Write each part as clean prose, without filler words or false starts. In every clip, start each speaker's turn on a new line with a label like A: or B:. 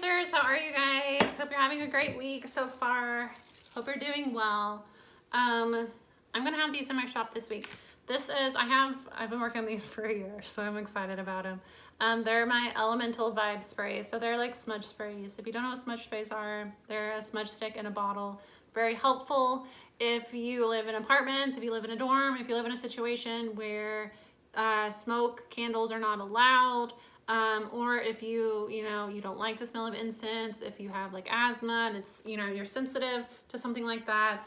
A: Cancers, how are you guys? Hope you're having a great week so far. Hope you're doing well. I'm gonna have these in my shop this week. I've been working on these for a year, so I'm excited about them. They're my elemental vibe sprays. So they're like smudge sprays. If you don't know what smudge sprays are, they're a smudge stick in a bottle. Very helpful if you live in apartments, if you live in a dorm, if you live in a situation where smoke, candles are not allowed, or if you don't like the smell of incense, if you have like asthma and it's, you're sensitive to something like that,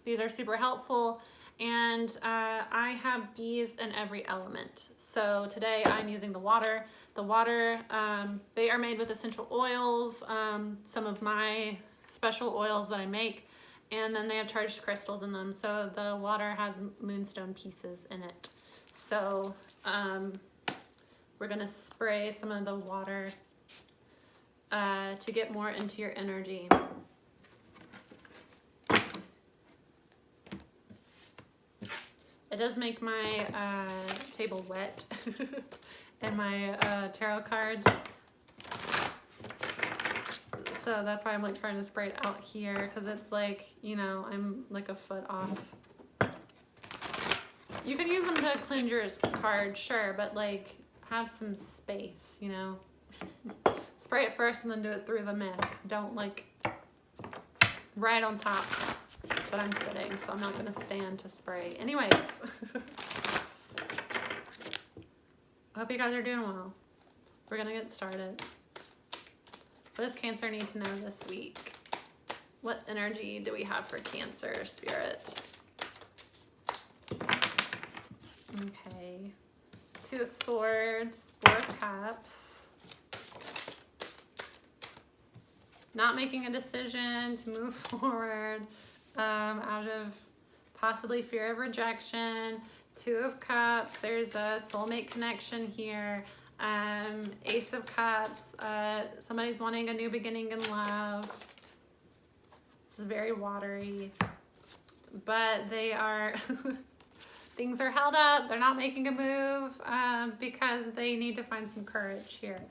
A: these are super helpful. And I have these in every element. So today I'm using the water. The water, they are made with essential oils, some of my special oils that I make, and then they have charged crystals in them. So the water has moonstone pieces in it. So we're gonna spray some of the water to get more into your energy. It does make my table wet and my tarot cards. So that's why I'm like trying to spray it out here, because it's like, I'm like a foot off. You can use them to cleanse your card, sure, but like have some space, Spray it first and then do it through the mist. Don't like right on top. But I'm sitting, so I'm not gonna stand to spray. Anyways, I hope you guys are doing well. We're gonna get started. What does Cancer need to know this week? What energy do we have for Cancer, Spirit? Okay. 2 of Swords, 4 of Cups. Not making a decision to move forward. Out of possibly fear of rejection. 2 of Cups, there's a soulmate connection here. Ace of Cups, somebody's wanting a new beginning in love. This is very watery, but they are, things are held up. They're not making a move because they need to find some courage here.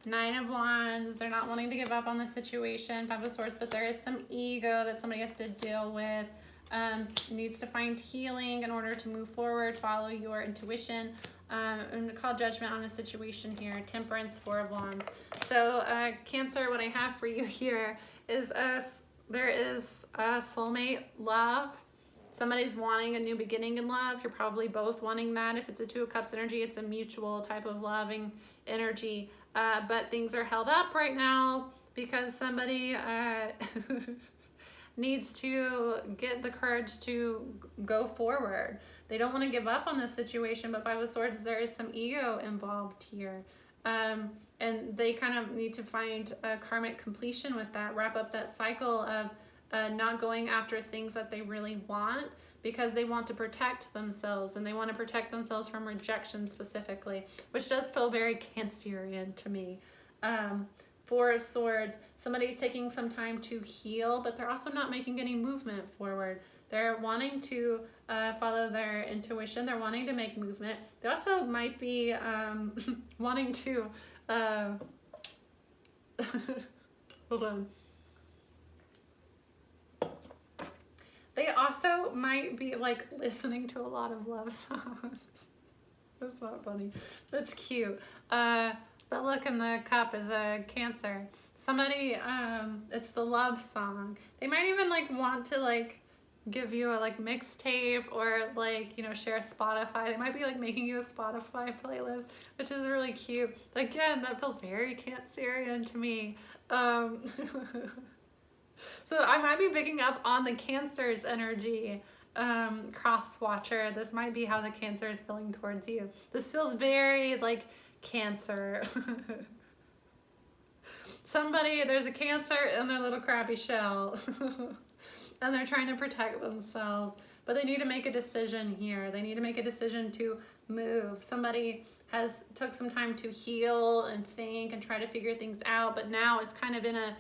A: 9 of Wands, they're not wanting to give up on the situation. 5 of Swords, but there is some ego that somebody has to deal with. Needs to find healing in order to move forward, follow your intuition, and call judgment on a situation here. Temperance, 4 of Wands. So Cancer, what I have for you here is there is a soulmate love. Somebody's wanting a new beginning in love. You're probably both wanting that. If it's a 2 of Cups energy, it's a mutual type of loving energy. But things are held up right now because somebody needs to get the courage to go forward. They don't want to give up on this situation, but 5 of Swords, there is some ego involved here. And they kind of need to find a karmic completion with that, wrap up that cycle of not going after things that they really want, because they want to protect themselves, and they want to protect themselves from rejection specifically, which does feel very Cancerian to me. 4 of Swords, somebody's taking some time to heal, but they're also not making any movement forward. They're wanting to follow their intuition. They're wanting to make movement. They also might be wanting to, hold on. They also might be like listening to a lot of love songs. That's not funny. That's cute. But look, in the cup is a Cancer. Somebody, it's the love song. They might even like want to like give you a like mixtape or like, share a Spotify. They might be like making you a Spotify playlist, which is really cute. Again, that feels very Cancerian to me. So I might be picking up on the Cancer's energy, cross watcher. This might be how the Cancer is feeling towards you. This feels very like Cancer. There's a Cancer in their little crappy shell and they're trying to protect themselves, but they need to make a decision here. They need to make a decision to move. Somebody took some time to heal and think and try to figure things out, but now it's kind of in a,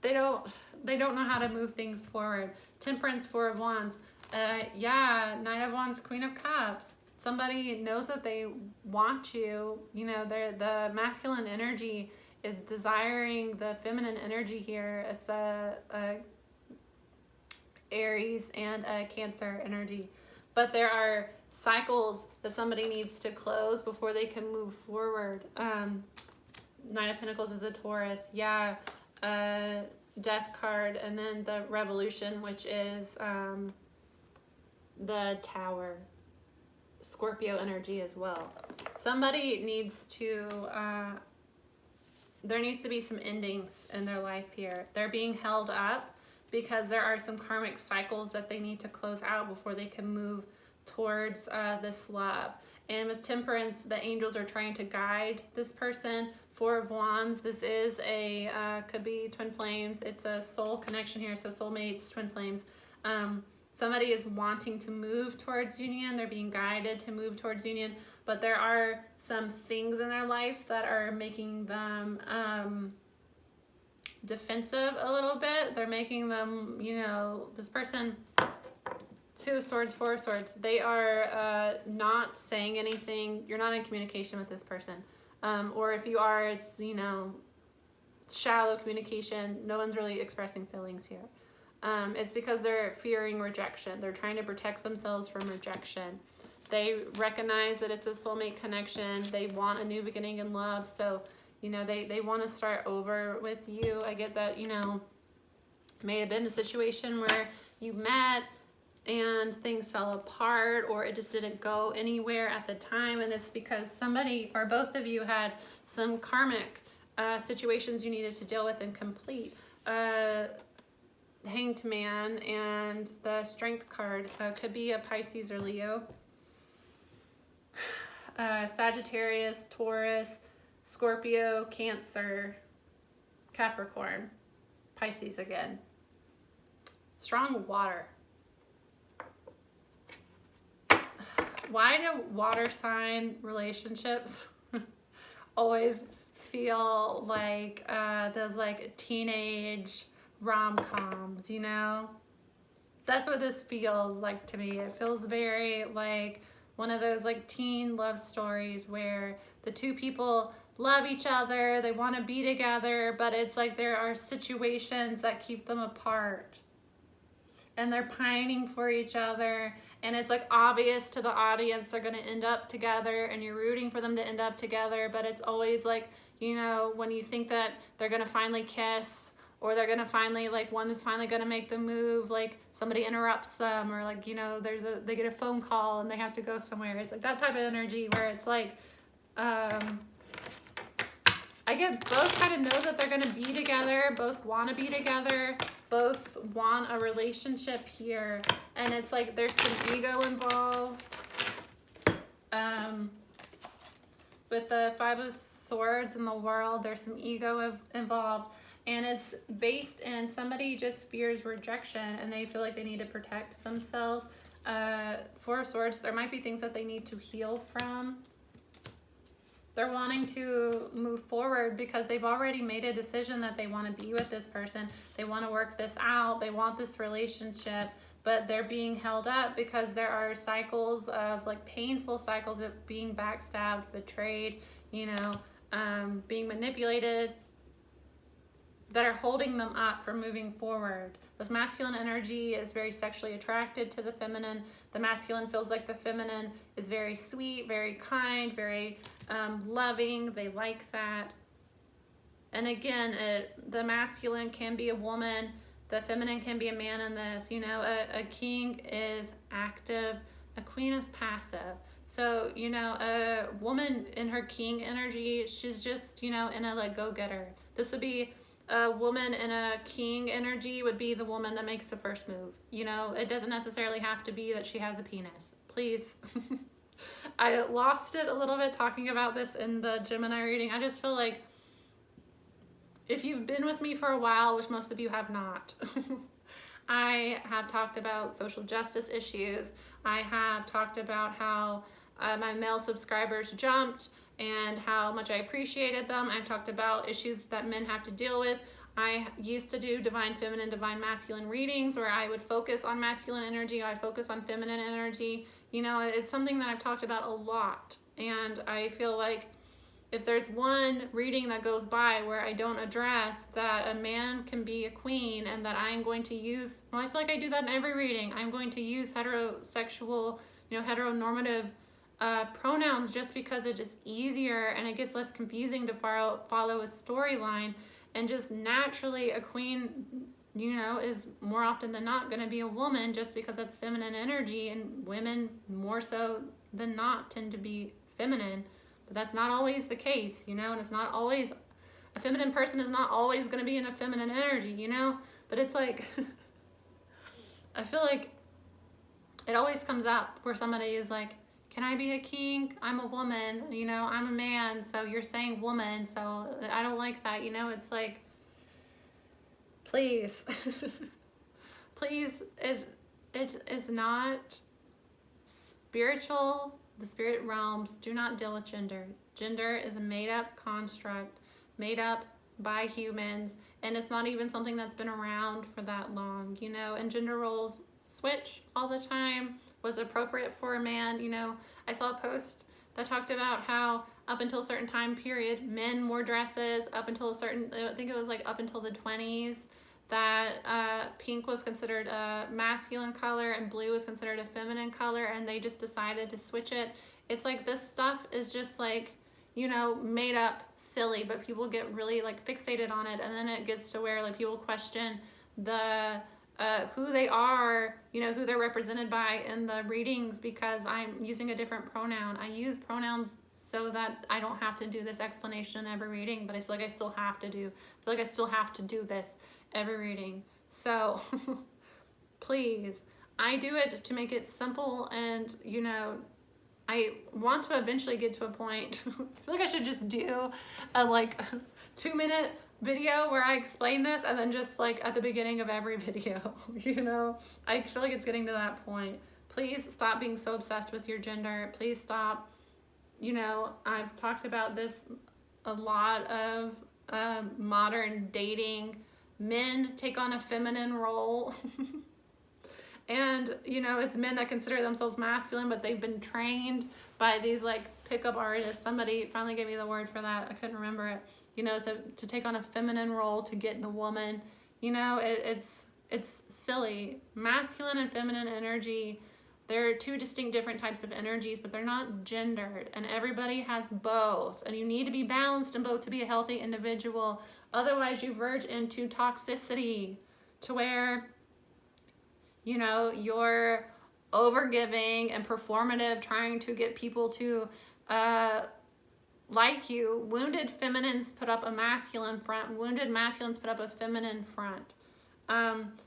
A: they don't know how to move things forward. Temperance, 4 of Wands. 9 of Wands, Queen of Cups. somebody knows that they want you. You know, the masculine energy is desiring the feminine energy here. It's a Aries and a Cancer energy. But there are cycles that somebody needs to close before they can move forward. Nine of Pentacles is a Taurus. Yeah. Death card, and then the Revolution, which is the Tower. Scorpio energy as well. Somebody needs to, there needs to be some endings in their life here. They're being held up because there are some karmic cycles that they need to close out before they can move towards this love. And with Temperance, the angels are trying to guide this person. Four of Wands, this is a, could be twin flames. It's a soul connection here, so soulmates, twin flames. Somebody is wanting to move towards union. They're being guided to move towards union, but there are some things in their life that are making them defensive a little bit. They're making them, you know, this person, Two of Swords, Four of Swords, they are not saying anything. You're not in communication with this person. Or if you are, it's, you know, shallow communication. No one's really expressing feelings here. It's because they're fearing rejection. They're trying to protect themselves from rejection. They recognize that it's a soulmate connection. They want a new beginning in love. So, you know, they want to start over with you. I get that, you know, may have been a situation where you met and things fell apart, or it just didn't go anywhere at the time. And it's because somebody or both of you had some karmic situations you needed to deal with and complete. Hanged Man and the Strength card could be a Pisces or Leo. Sagittarius, Taurus, Scorpio, Cancer, Capricorn, Pisces again. Strong water. Why do water sign relationships always feel like those like teenage rom-coms, you know? That's what this feels like to me. It feels very like one of those like teen love stories where the two people love each other, they want to be together, but it's like there are situations that keep them apart. And they're pining for each other, and it's like obvious to the audience they're going to end up together, and you're rooting for them to end up together, but it's always like, you know, when you think that they're going to finally kiss, or they're going to finally, like, one is finally going to make the move, like somebody interrupts them, or like, you know, they get a phone call and they have to go somewhere. It's like that type of energy where it's like, I get both kind of know that they're going to be together, both want to be together, both want a relationship here, and it's like there's some ego involved. With the Five of Swords in the world, there's some ego involved, and it's based in somebody just fears rejection and they feel like they need to protect themselves. Four of Swords, there might be things that they need to heal from. They're wanting to move forward because they've already made a decision that they want to be with this person. They want to work this out. They want this relationship, but they're being held up because there are cycles of like painful cycles of being backstabbed, betrayed, you know, being manipulated, that are holding them up from moving forward. This masculine energy is very sexually attracted to the feminine. The masculine feels like the feminine is very sweet, very kind, very loving. They like that. And again, the masculine can be a woman. The feminine can be a man in this. You know, a king is active. A queen is passive. So, you know, a woman in her king energy, she's just, you know, in a like go-getter. This would be a woman in a king energy would be the woman that makes the first move. You know, it doesn't necessarily have to be that she has a penis. Please. I lost it a little bit talking about this in the Gemini reading. I just feel like if you've been with me for a while, which most of you have not, I have talked about social justice issues. I have talked about how my male subscribers jumped and how much I appreciated them. I've talked about issues that men have to deal with. I used to do divine feminine, divine masculine readings where I would focus on masculine energy, I'd focus on feminine energy. You know, it's something that I've talked about a lot. And I feel like if there's one reading that goes by where I don't address that a man can be a queen and that I'm going to use, well, I feel like I do that in every reading. I'm going to use heterosexual, heteronormative pronouns just because it is easier and it gets less confusing to follow a storyline. And just naturally a queen, is more often than not going to be a woman just because that's feminine energy, and women more so than not tend to be feminine. But that's not always the case, and it's not always, a feminine person is not always going to be in a feminine energy, But it's like, I feel like it always comes up where somebody is like, can I be a king? I'm a woman, I'm a man, so you're saying woman, so I don't like that, It's like, please, please, it's not spiritual. The spirit realms do not deal with gender. Gender is a made-up construct, made up by humans, and it's not even something that's been around for that long, and gender roles switch all the time. Was appropriate for a man, I saw a post that talked about how up until a certain time period, men wore dresses up until I think it was like up until the 20s, that pink was considered a masculine color and blue was considered a feminine color, and they just decided to switch it. It's like this stuff is just like, made up silly, but people get really like fixated on it, and then it gets to where like people question the who they are, who they're represented by in the readings because I'm using a different pronoun. I use pronouns so that I don't have to do this explanation in every reading, but I feel like I still have to do this every reading. So please, I do it to make it simple, and I want to eventually get to a point. I feel like I should just do a 2-minute video where I explain this, and then just like at the beginning of every video, I feel like it's getting to that point. Please stop being so obsessed with your gender. Please stop. I've talked about this a lot of modern dating. Men take on a feminine role. And, it's men that consider themselves masculine, but they've been trained by these like pickup artists. Somebody finally gave me the word for that. I couldn't remember it. To take on a feminine role to get the woman. It's silly. Masculine and feminine energy, they're two distinct different types of energies, but they're not gendered. And everybody has both. And you need to be balanced in both to be a healthy individual. Otherwise, you verge into toxicity to where you're overgiving and performative, trying to get people to like you. Wounded feminines put up a masculine front. Wounded masculines put up a feminine front.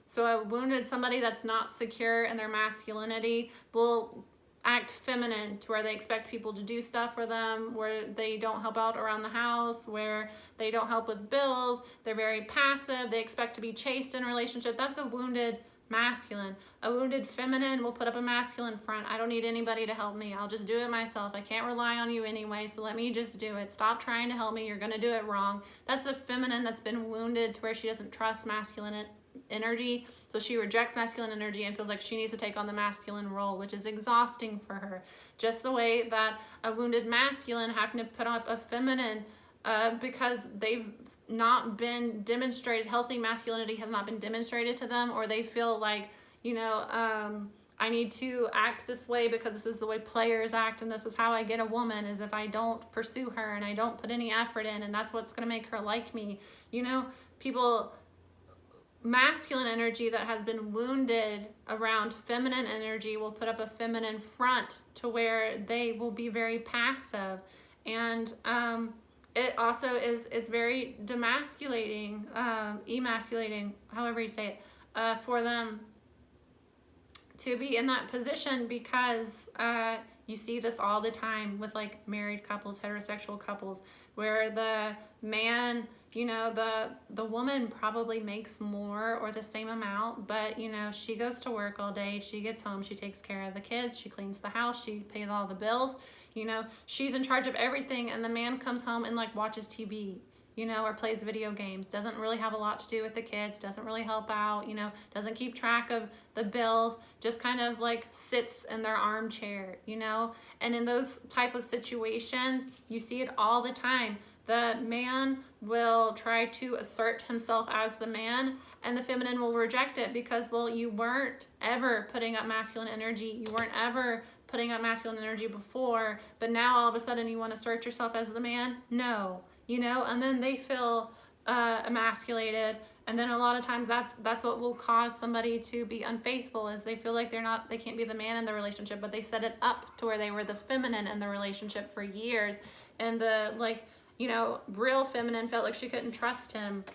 A: So a wounded somebody that's not secure in their masculinity will act feminine to where they expect people to do stuff for them, where they don't help out around the house, where they don't help with bills. They're very passive. They expect to be chased in a relationship. That's a wounded masculine. A wounded feminine will put up a masculine front. I don't need anybody to help me. I'll just do it myself. I can't rely on you anyway, so let me just do it. Stop trying to help me. You're going to do it wrong. That's a feminine that's been wounded to where she doesn't trust masculine energy, so she rejects masculine energy and feels like she needs to take on the masculine role, which is exhausting for her. Just the way that a wounded masculine having to put up a feminine because they've not been demonstrated, healthy masculinity has not been demonstrated to them, or they feel like, I need to act this way because this is the way players act, and this is how I get a woman, is if I don't pursue her and I don't put any effort in, and that's what's going to make her like me. People, masculine energy that has been wounded around feminine energy will put up a feminine front to where they will be very passive, and it also is very demasculating, emasculating, however you say it, for them to be in that position, because you see this all the time with like married couples, heterosexual couples, where the man, the woman probably makes more or the same amount, but she goes to work all day, she gets home, she takes care of the kids, she cleans the house, she pays all the bills, she's in charge of everything, and the man comes home and like watches TV, you know, or plays video games, doesn't really have a lot to do with the kids, doesn't really help out, you know, doesn't keep track of the bills, just kind of like sits in their armchair, you know. And in those type of situations, you see it all the time. The man will try to assert himself as the man, and the feminine will reject it because, well, you weren't ever putting up masculine energy. You weren't ever putting up masculine energy before, but now all of a sudden you want to assert yourself as the man? No, you know, and then they feel emasculated. And then a lot of times that's what will cause somebody to be unfaithful, is they feel like they can't be the man in the relationship, but they set it up to where they were the feminine in the relationship for years. And the, like, you know, real feminine felt like she couldn't trust him,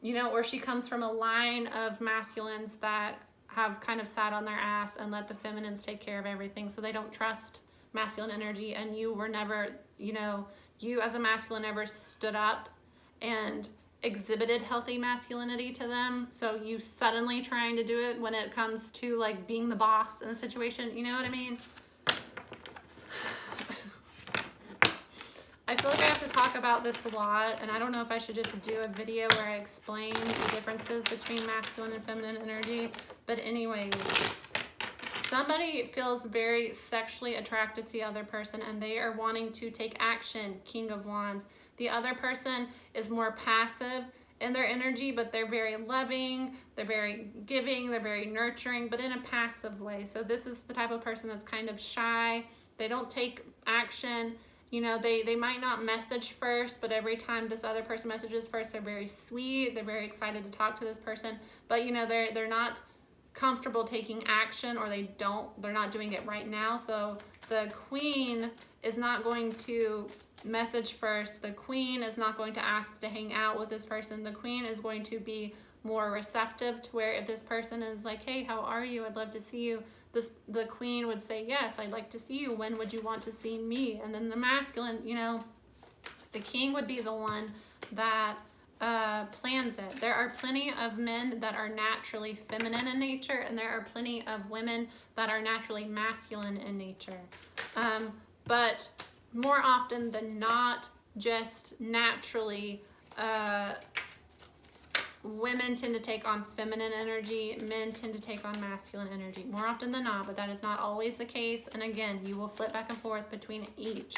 A: you know, or she comes from a line of masculines that have kind of sat on their ass and let the feminines take care of everything. So they don't trust masculine energy. And you were never, you know, you as a masculine never stood up and exhibited healthy masculinity to them. So you suddenly trying to do it when it comes to like being the boss in a situation, you know what I mean? I feel like I have to talk about this a lot, and I don't know if I should just do a video where I explain the differences between masculine and feminine energy. But anyways, somebody feels very sexually attracted to the other person and they are wanting to take action, King of Wands. The other person is more passive in their energy, but they're very loving, they're very giving, they're very nurturing, but in a passive way. So this is the type of person that's kind of shy. They don't take action. You know, they might not message first, but every time this other person messages first, they're very sweet. They're very excited to talk to this person. But, you know, they're not comfortable taking action, or they're not doing it right now. So the queen is not going to message first. The queen is not going to ask to hang out with this person. The queen is going to be more receptive, to where if this person is like, hey, how are you? I'd love to see you. The queen would say, yes, I'd like to see you. When would you want to see me? And then the masculine, you know, the king would be the one that plans it. There are plenty of men that are naturally feminine in nature, and there are plenty of women that are naturally masculine in nature. But more often than not, just naturally, women tend to take on feminine energy, men tend to take on masculine energy, more often than not, but that is not always the case. And again, you will flip back and forth between each,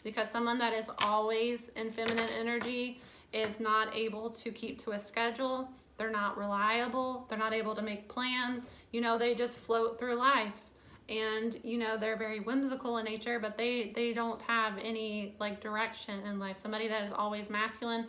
A: because someone that is always in feminine energy is not able to keep to a schedule. They're not reliable. They're not able to make plans. You know, they just float through life. And, you know, they're very whimsical in nature, but they don't have any like direction in life. Somebody that is always masculine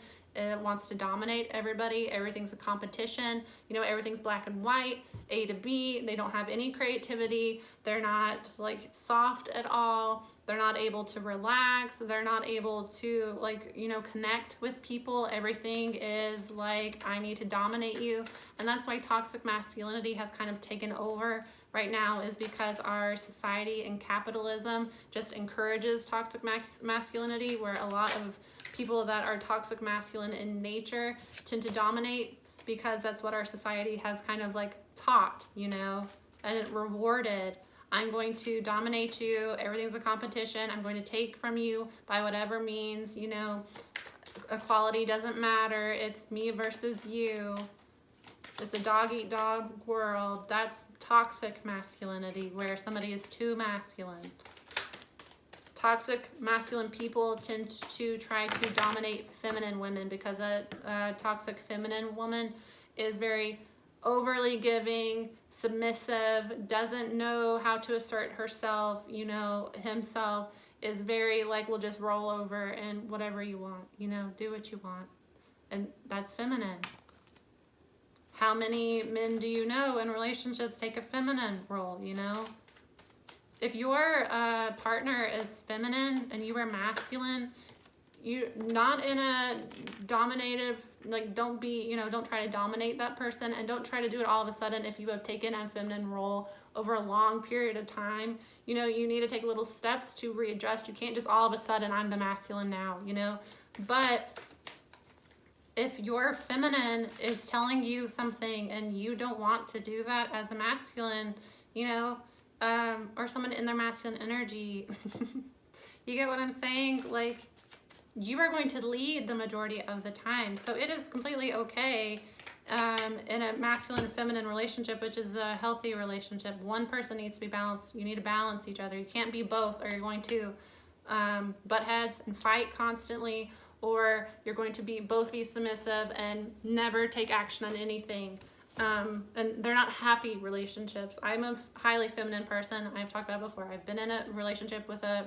A: wants to dominate everybody. Everything's a competition. You know, everything's black and white, A to B. They don't have any creativity. They're not like soft at all. They're not able to relax. They're not able to like, you know, connect with people. Everything is like, I need to dominate you. And that's why toxic masculinity has kind of taken over right now, is because our society and capitalism just encourages toxic masculinity, where a lot of people that are toxic masculine in nature tend to dominate, because that's what our society has kind of like taught, you know, and it rewarded. I'm going to dominate you. Everything's a competition. I'm going to take from you by whatever means, you know, equality doesn't matter. It's me versus you. It's a dog-eat-dog world. That's toxic masculinity, where somebody is too masculine. Toxic masculine people tend to try to dominate feminine women, because a toxic feminine woman is very overly giving, submissive, doesn't know how to assert herself, you know, himself, is very like, will just roll over and whatever you want, you know, do what you want. And that's feminine. How many men do you know in relationships take a feminine role, you know? If your partner is feminine and you are masculine, you not in a dominative, like, don't be, you know, don't try to dominate that person, and don't try to do it all of a sudden if you have taken a feminine role over a long period of time. You know, you need to take little steps to readjust. You can't just all of a sudden, I'm the masculine now, you know? But if your feminine is telling you something and you don't want to do that as a masculine, you know, or someone in their masculine energy, you get what I'm saying? Like, you are going to lead the majority of the time. So it is completely okay in a masculine and feminine relationship, which is a healthy relationship. One person needs to be balanced. You need to balance each other. You can't be both, or you're going to butt heads and fight constantly, or you're going to both be submissive and never take action on anything. And they're not happy relationships. I'm a highly feminine person. I've talked about it before. I've been in a relationship with a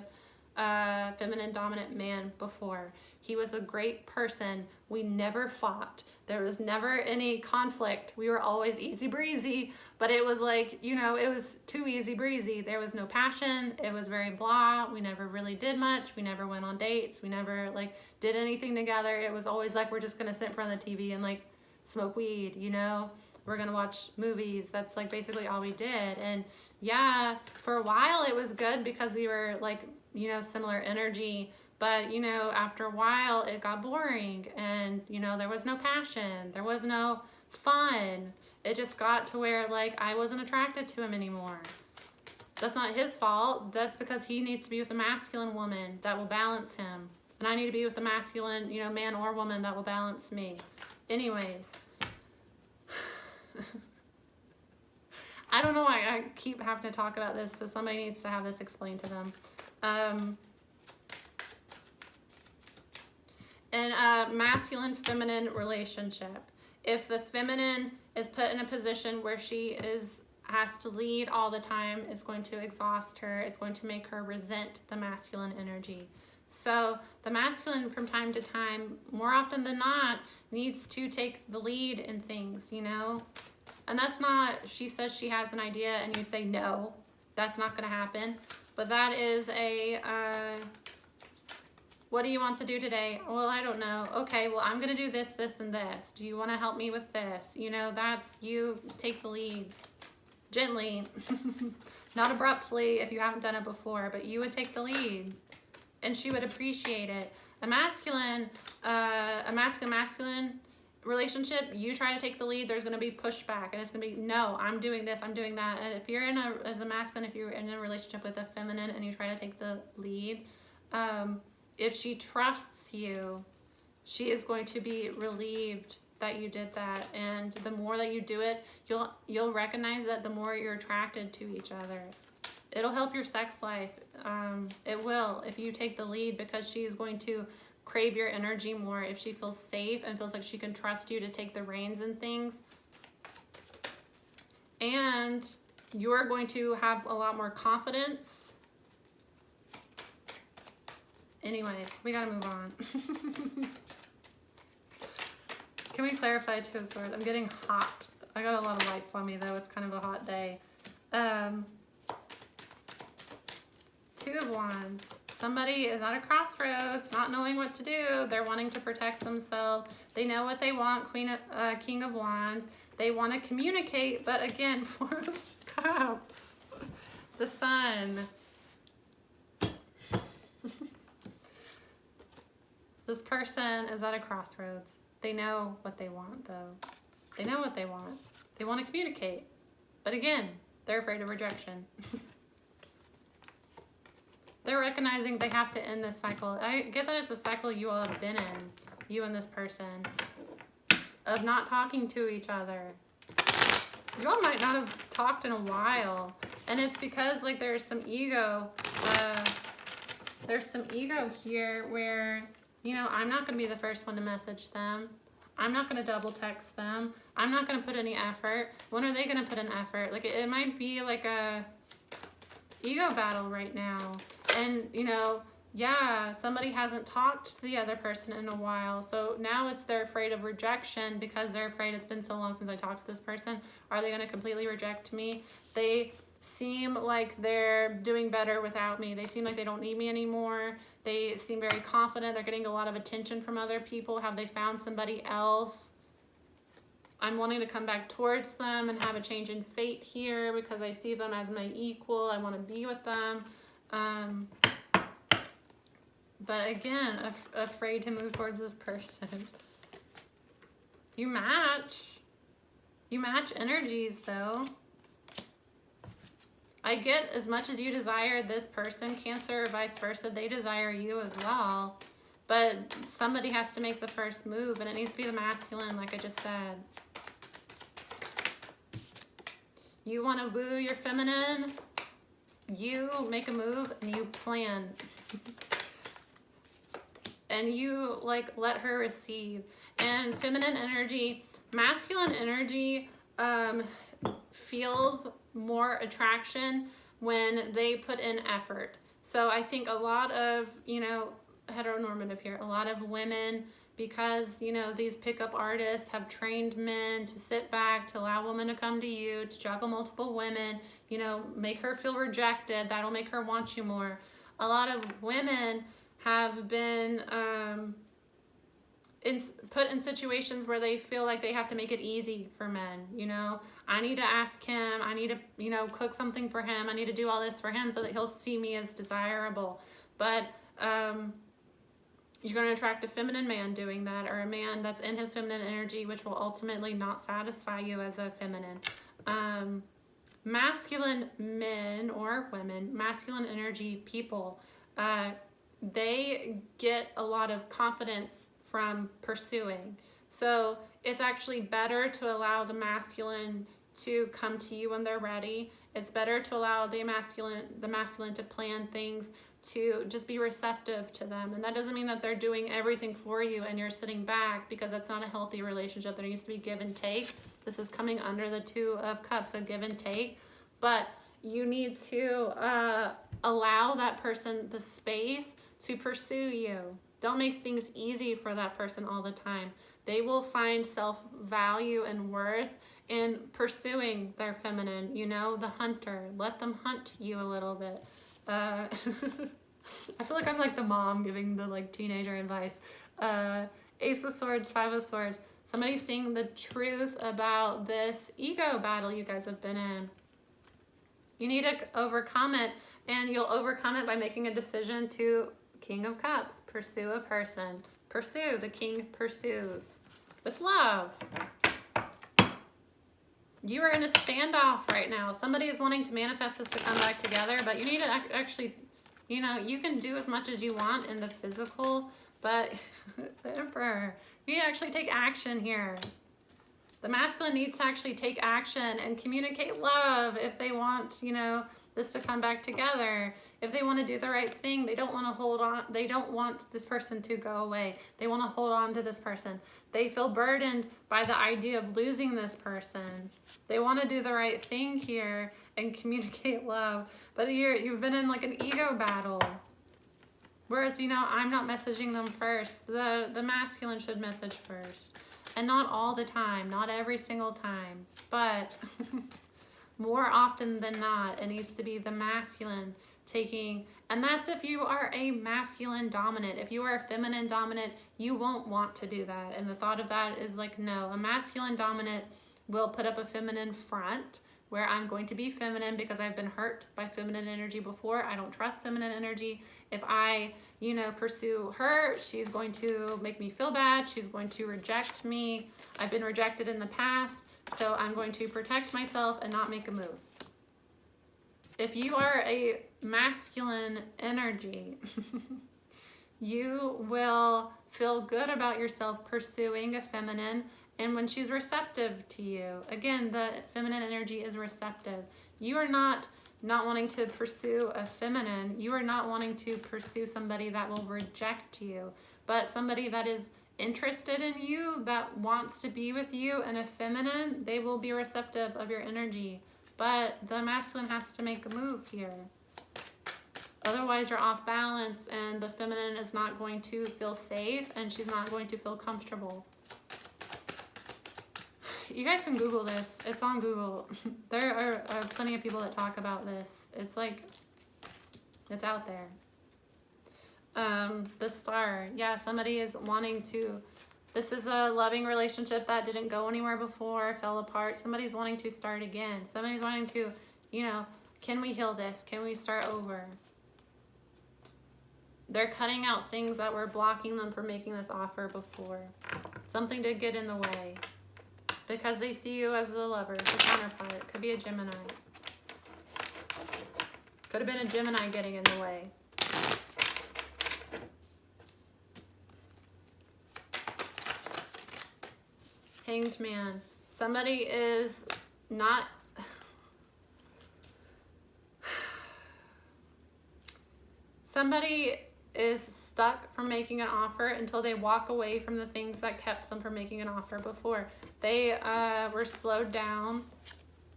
A: feminine dominant man before. He was a great person. We never fought. There was never any conflict. We were always easy breezy, but it was like, you know, it was too easy breezy. There was no passion. It was very blah. We never really did much. We never went on dates. We never like did anything together. It was always like, we're just going to sit in front of the TV and like smoke weed, you know? We're going to watch movies. That's like basically all we did. And yeah, for a while it was good because we were like, you know, similar energy. But, you know, after a while it got boring and, you know, there was no passion. There was no fun. It just got to where like I wasn't attracted to him anymore. That's not his fault. That's because he needs to be with a masculine woman that will balance him. And I need to be with a masculine, you know, man or woman that will balance me. Anyways. I don't know why I keep having to talk about this, but somebody needs to have this explained to them. In a masculine-feminine relationship, if the feminine is put in a position where she has to lead all the time, it's going to exhaust her. It's going to make her resent the masculine energy. So the masculine, from time to time, more often than not, needs to take the lead in things, you know? And that's not, she says she has an idea and you say no, that's not going to happen. But that is a, what do you want to do today? Well, I don't know. Okay, well, I'm going to do this, this, and this. Do you want to help me with this? You know, that's, you take the lead gently, not abruptly if you haven't done it before, but you would take the lead and she would appreciate it. A masculine relationship, you try to take the lead, there's going to be pushback and it's going to be, no, I'm doing this, I'm doing that. And if you're as a masculine, if you're in a relationship with a feminine and you try to take the lead, if she trusts you, she is going to be relieved that you did that. And the more that you do it, you'll recognize that the more you're attracted to each other. It'll help your sex life. It will if you take the lead, because she is going to crave your energy more if she feels safe and feels like she can trust you to take the reins in things. And you're going to have a lot more confidence. Anyways, we gotta move on. Can we clarify Two of Swords? I'm getting hot. I got a lot of lights on me though. It's kind of a hot day. Two of Wands. Somebody is at a crossroads, not knowing what to do. They're wanting to protect themselves. They know what they want. King of Wands. They want to communicate, but again, Four of Cups. The Sun. This person is at a crossroads. They know what they want, though. They know what they want. They want to communicate. But again, they're afraid of rejection. They're recognizing they have to end this cycle. I get that it's a cycle you all have been in, you and this person, of not talking to each other. You all might not have talked in a while. And it's because, like, there's some ego. There's some ego here where, you know, I'm not going to be the first one to message them. I'm not going to double text them. I'm not going to put any effort. When are they going to put an effort? Like, it might be like a ego battle right now. And, you know, yeah, somebody hasn't talked to the other person in a while. So now they're afraid of rejection because they're afraid it's been so long since I talked to this person. Are they going to completely reject me? They seem like they're doing better without me. They seem like they don't need me anymore. They seem very confident. They're getting a lot of attention from other people. Have they found somebody else? I'm wanting to come back towards them and have a change in fate here because I see them as my equal. I want to be with them. But again, afraid to move towards this person. You match energies though. I get, as much as you desire this person, Cancer, or vice versa, they desire you as well. But somebody has to make the first move, and it needs to be the masculine, like I just said. You want to woo your feminine, you make a move and you plan. And you like let her receive. And feminine energy, masculine energy feels more attraction when they put in effort. So I think a lot of, you know, heteronormative here, a lot of women, because, you know, these pickup artists have trained men to sit back, to allow women to come to you, to juggle multiple women, you know, make her feel rejected. That'll make her want you more. A lot of women have been put in situations where they feel like they have to make it easy for men. You know, I need to ask him, I need to, you know, cook something for him, I need to do all this for him so that he'll see me as desirable. But you're going to attract a feminine man doing that, or a man that's in his feminine energy, which will ultimately not satisfy you as a feminine. Masculine men or women, masculine energy people, they get a lot of confidence from pursuing. So it's actually better to allow the masculine to come to you when they're ready. It's better to allow the masculine to plan things, to just be receptive to them. And that doesn't mean that they're doing everything for you and you're sitting back, because that's not a healthy relationship. There needs to be give and take. This is coming under the 2 of Cups, so give and take. But you need to allow that person the space to pursue you. Don't make things easy for that person all the time. They will find self-value and worth in pursuing their feminine, you know, the hunter. Let them hunt you a little bit. I feel like I'm like the mom giving the like teenager advice. Ace of Swords, 5 of Swords. Somebody's seeing the truth about this ego battle you guys have been in. You need to overcome it, and you'll overcome it by making a decision to King of Cups. Pursue a person. Pursue. The king pursues. With love. You are in a standoff right now. Somebody is wanting to manifest this to come back together, but you need to actually, you know, you can do as much as you want in the physical, but the Emperor, you need to actually take action here. The masculine needs to actually take action and communicate love if they want, you know, this to come back together. If they want to do the right thing, they don't want to hold on. They don't want this person to go away. They want to hold on to this person. They feel burdened by the idea of losing this person. They want to do the right thing here and communicate love. But you've been in like an ego battle. Whereas, you know, I'm not messaging them first. The masculine should message first. And not all the time, not every single time. But more often than not, it needs to be the masculine taking, and that's if you are a masculine dominant. If you are a feminine dominant, you won't want to do that. And the thought of that is like, no, a masculine dominant will put up a feminine front where I'm going to be feminine because I've been hurt by feminine energy before. I don't trust feminine energy. If I, you know, pursue her, she's going to make me feel bad. She's going to reject me. I've been rejected in the past, so I'm going to protect myself and not make a move. If you are a masculine energy, you will feel good about yourself pursuing a feminine, and when she's receptive to you. Again, the feminine energy is receptive. You are not wanting to pursue a feminine. You are not wanting to pursue somebody that will reject you, but somebody that is interested in you, that wants to be with you, and a feminine, they will be receptive of your energy. But the masculine has to make a move here. Otherwise, you're off balance, and the feminine is not going to feel safe, and she's not going to feel comfortable. You guys can Google this. It's on Google. There are plenty of people that talk about this. It's like, it's out there. The Star. Yeah, somebody is wanting to, this is a loving relationship that didn't go anywhere before, fell apart. Somebody's wanting to start again. Somebody's wanting to, you know, can we heal this? Can we start over? They're cutting out things that were blocking them from making this offer before. Something did get in the way. Because they see you as the lover, the counterpart. Could be a Gemini. Could have been a Gemini getting in the way. Hanged Man. Somebody is not... Somebody is stuck from making an offer until they walk away from the things that kept them from making an offer before. They were slowed down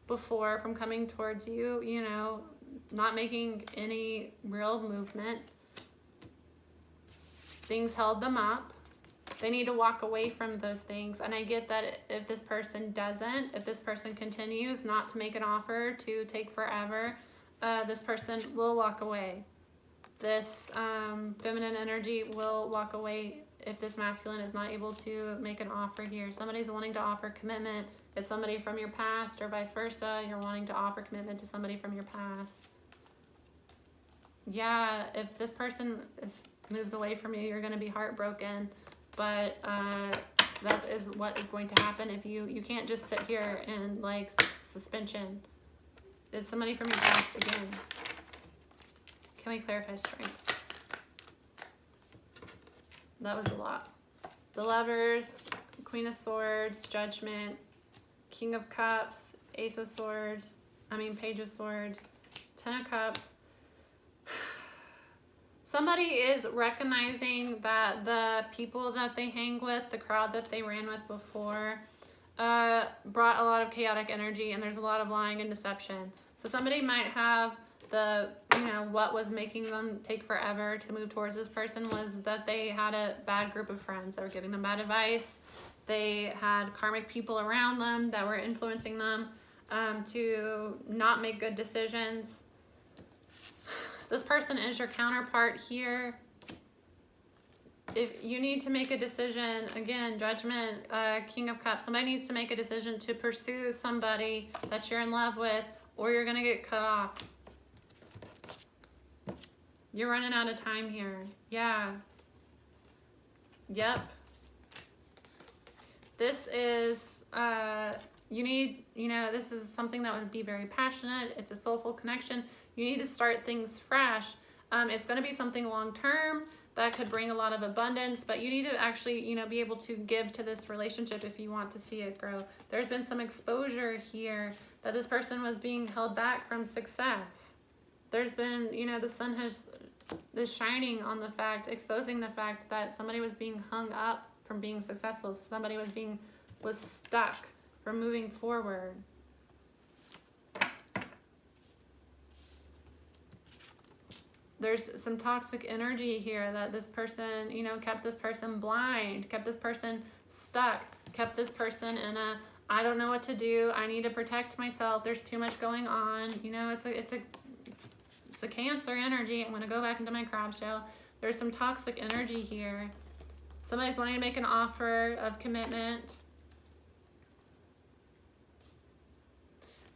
A: before from coming towards you, you know, not making any real movement. Things held them up. They need to walk away from those things. And I get that if this person doesn't, if this person continues not to make an offer, to take forever, this person will walk away. This feminine energy will walk away if this masculine is not able to make an offer here. Somebody's wanting to offer commitment. It's somebody from your past, or vice versa. You're wanting to offer commitment to somebody from your past. Yeah, if this person moves away from you, you're going to be heartbroken. But that is what is going to happen if you can't just sit here in like suspension. It's somebody from your past again. Can we clarify strength? That was a lot. The Lovers, Queen of Swords, Judgment, King of Cups, Ace of Swords, Page of Swords, Ten of Cups. Somebody is recognizing that the people that they hang with, the crowd that they ran with before, brought a lot of chaotic energy, and there's a lot of lying and deception. So somebody might have what was making them take forever to move towards this person was that they had a bad group of friends that were giving them bad advice. They had karmic people around them that were influencing them to not make good decisions. This person is your counterpart here. If you need to make a decision, again, Judgment, King of Cups, somebody needs to make a decision to pursue somebody that you're in love with, or you're going to get cut off. You're running out of time here. Yeah. Yep. This is, this is something that would be very passionate. It's a soulful connection. You need to start things fresh. It's going to be something long-term that could bring a lot of abundance, but you need to actually, be able to give to this relationship if you want to see it grow. There's been some exposure here that this person was being held back from success. There's been, the sun is shining on the fact, exposing the fact that somebody was being hung up from being successful. Somebody was stuck from moving forward. There's some toxic energy here that this person, kept this person blind, kept this person stuck, kept this person in a, I don't know what to do. I need to protect myself. There's too much going on. It's a Cancer energy. I'm going to go back into my crab shell. There's some toxic energy here. Somebody's wanting to make an offer of commitment,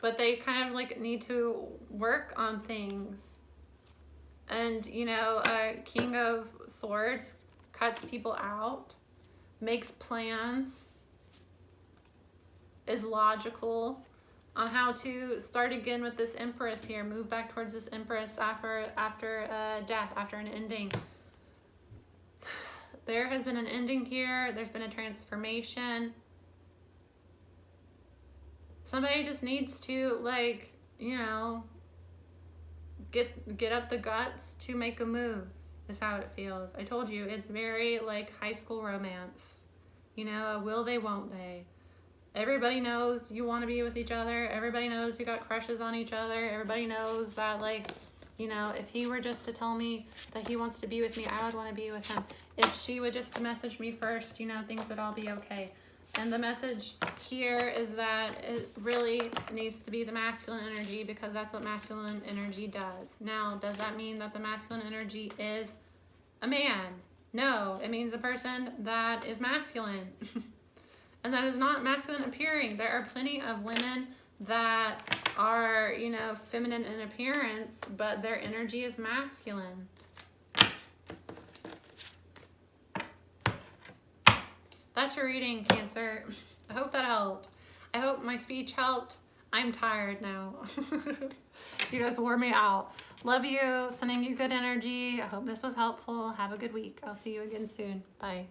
A: but they kind of need to work on things. And, King of Swords cuts people out, makes plans, is logical on how to start again with this Empress here, move back towards this Empress after death, after an ending. There has been an ending here. There's been a transformation. Somebody just needs to, get up the guts to make a move, is how it feels. I told you, it's very like high school romance. Will they, won't they? Everybody knows you want to be with each other. Everybody knows you got crushes on each other. Everybody knows that, if he were just to tell me that he wants to be with me, I would want to be with him. If she would just message me first, things would all be okay. And the message here is that it really needs to be the masculine energy, because that's what masculine energy does. Now, does that mean that the masculine energy is a man? No, it means a person that is masculine and that is not masculine appearing. There are plenty of women that are, feminine in appearance, but their energy is masculine. That's your reading, Cancer. I hope that helped. I hope my speech helped. I'm tired now. You guys wore me out. Love you. Sending you good energy. I hope this was helpful. Have a good week. I'll see you again soon. Bye.